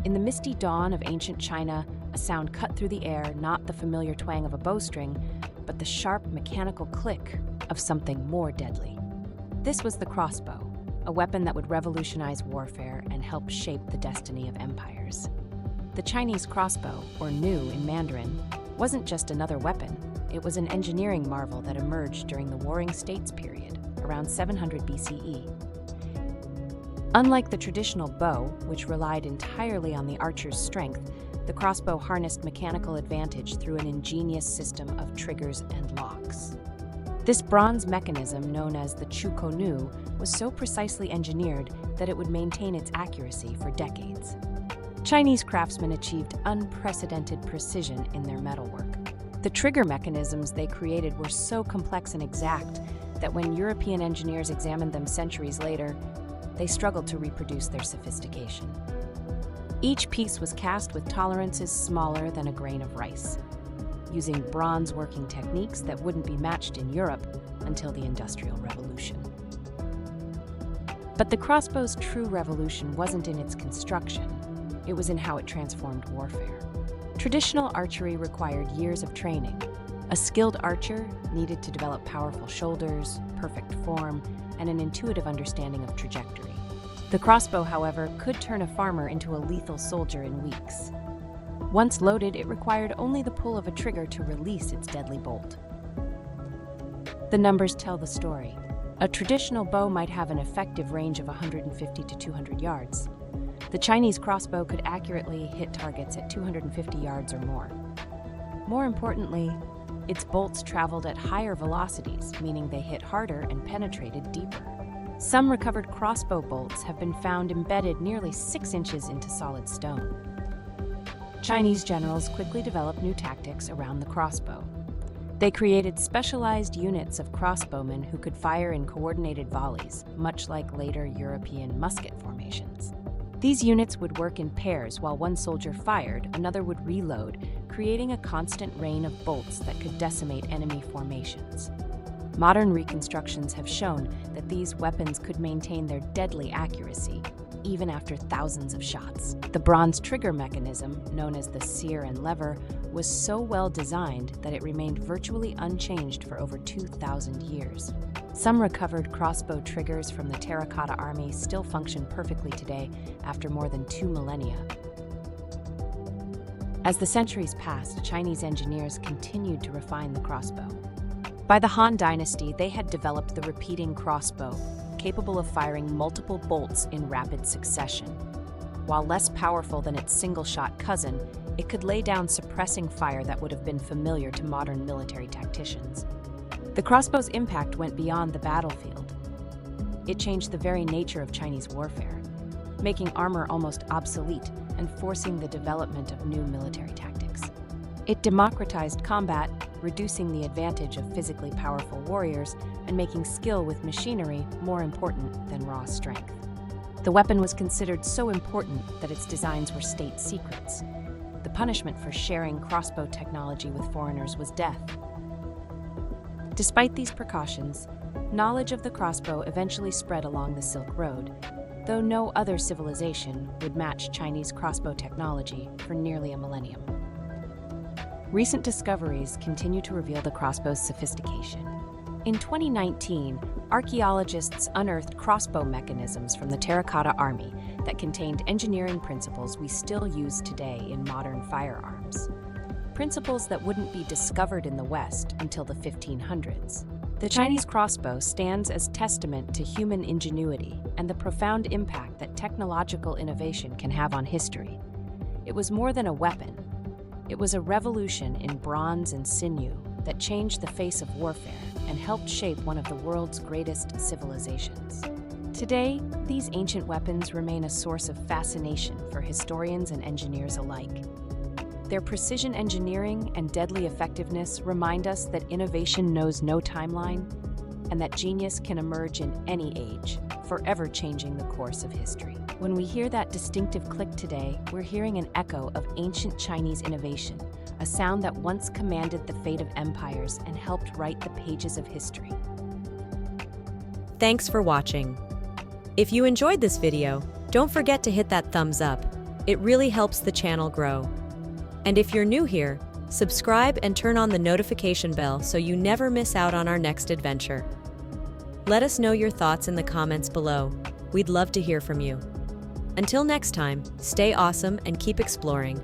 In the misty dawn of ancient China, a sound cut through the air, not the familiar twang of a bowstring, but the sharp mechanical click of something more deadly. This was the crossbow, a weapon that would revolutionize warfare and help shape the destiny of empires. The Chinese crossbow, or nu in Mandarin, wasn't just another weapon. It was an engineering marvel that emerged during the Warring States period, around 700 BCE. Unlike the traditional bow, which relied entirely on the archer's strength, the crossbow harnessed mechanical advantage through an ingenious system of triggers and locks. This bronze mechanism, known as the nu, was so precisely engineered that it would maintain its accuracy for decades. Chinese craftsmen achieved unprecedented precision in their metalwork. The trigger mechanisms they created were so complex and exact that when European engineers examined them centuries later, they struggled to reproduce their sophistication. Each piece was cast with tolerances smaller than a grain of rice, using bronze working techniques that wouldn't be matched in Europe until the Industrial Revolution. But the crossbow's true revolution wasn't in its construction, it was in how it transformed warfare. Traditional archery required years of training. A skilled archer needed to develop powerful shoulders, perfect form, and an intuitive understanding of trajectory. The crossbow, however, could turn a farmer into a lethal soldier in weeks. Once loaded, it required only the pull of a trigger to release its deadly bolt. The numbers tell the story. A traditional bow might have an effective range of 150 to 200 yards. The Chinese crossbow could accurately hit targets at 250 yards or more. More importantly, its bolts traveled at higher velocities, meaning they hit harder and penetrated deeper. Some recovered crossbow bolts have been found embedded nearly 6 inches into solid stone. Chinese generals quickly developed new tactics around the crossbow. They created specialized units of crossbowmen who could fire in coordinated volleys, much like later European musket formations. These units would work in pairs. While one soldier fired, another would reload, creating a constant rain of bolts that could decimate enemy formations. Modern reconstructions have shown that these weapons could maintain their deadly accuracy, even after thousands of shots. The bronze trigger mechanism, known as the sear and lever, was so well designed that it remained virtually unchanged for over 2,000 years. Some recovered crossbow triggers from the Terracotta army still function perfectly today after more than 2 millennia. As the centuries passed, Chinese engineers continued to refine the crossbow. By the Han Dynasty, they had developed the repeating crossbow, capable of firing multiple bolts in rapid succession. While less powerful than its single-shot cousin, it could lay down suppressing fire that would have been familiar to modern military tacticians. The crossbow's impact went beyond the battlefield. It changed the very nature of Chinese warfare, making armor almost obsolete and forcing the development of new military tactics. It democratized combat, reducing the advantage of physically powerful warriors and making skill with machinery more important than raw strength. The weapon was considered so important that its designs were state secrets. The punishment for sharing crossbow technology with foreigners was death. Despite these precautions, knowledge of the crossbow eventually spread along the Silk Road, though no other civilization would match Chinese crossbow technology for nearly a millennium. Recent discoveries continue to reveal the crossbow's sophistication. In 2019, archaeologists unearthed crossbow mechanisms from the Terracotta army that contained engineering principles we still use today in modern firearms. Principles that wouldn't be discovered in the West until the 1500s. The Chinese crossbow stands as testament to human ingenuity and the profound impact that technological innovation can have on history. It was more than a weapon. It was a revolution in bronze and sinew that changed the face of warfare and helped shape one of the world's greatest civilizations. Today, these ancient weapons remain a source of fascination for historians and engineers alike. Their precision engineering and deadly effectiveness remind us that innovation knows no timeline and that genius can emerge in any age, forever changing the course of history. When we hear that distinctive click today, we're hearing an echo of ancient Chinese innovation, a sound that once commanded the fate of empires and helped write the pages of history. Thanks for watching. If you enjoyed this video, don't forget to hit that thumbs up. It really helps the channel grow. And if you're new here, subscribe and turn on the notification bell so you never miss out on our next adventure. Let us know your thoughts in the comments below. We'd love to hear from you. Until next time, stay awesome and keep exploring.